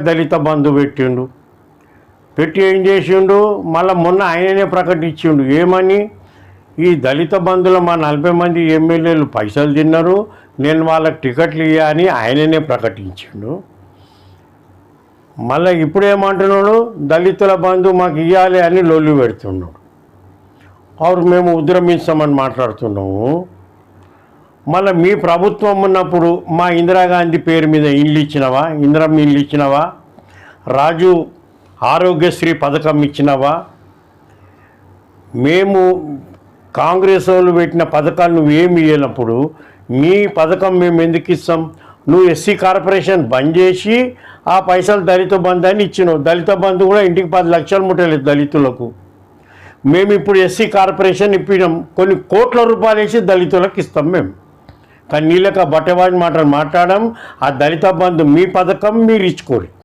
దళిత బంధు పెట్టి ఏం చేసిండు, మళ్ళీ మొన్న ఆయననే ప్రకటించిండు ఏమని, ఈ దళిత బంధులో మా 40 మంది ఎమ్మెల్యేలు పైసలు తిన్నారు, నేను వాళ్ళకి టికెట్లు ఇవ్వ అని ఆయననే ప్రకటించిండు. మళ్ళీ ఇప్పుడు ఏమంటున్నాడు, దళితుల బంధు మాకు ఇవ్వాలి అని లొల్లి పెడుతున్నాడు. అవును మేము ఉద్యమిస్తామని మాట్లాడుతున్నాము. మళ్ళీ మీ ప్రభుత్వం ఉన్నప్పుడు మా ఇందిరాగాంధీ పేరు మీద ఇల్లు ఇచ్చినవా, ఇందిరమ్మ ఇల్లు ఇచ్చినవా, రాజు ఆరోగ్యశ్రీ పథకం ఇచ్చినవా? మేము కాంగ్రెస్ వాళ్ళు పెట్టిన పథకాలు నువ్వేమి ఇవ్వనప్పుడు నీ పథకం మేము ఎందుకు ఇస్తాం? నువ్వు ఎస్సీ కార్పొరేషన్ బంద్ చేసి ఆ పైసలు దళిత బంధు అని ఇచ్చినావు. దళిత బంధు కూడా ఇంటికి 10 లక్షలు ముట్టలేదు దళితులకు. మేము ఇప్పుడు ఎస్సీ కార్పొరేషన్ ఇప్పినాం, కొన్ని కోట్ల రూపాయలు వేసి దళితులకు ఇస్తాం మేము. కానీ నీళ్ళక బట్టవాడి మాటలు మాట్లాడడం, ఆ దళిత బంధు మీ పథకం మీరు ఇచ్చుకోరు.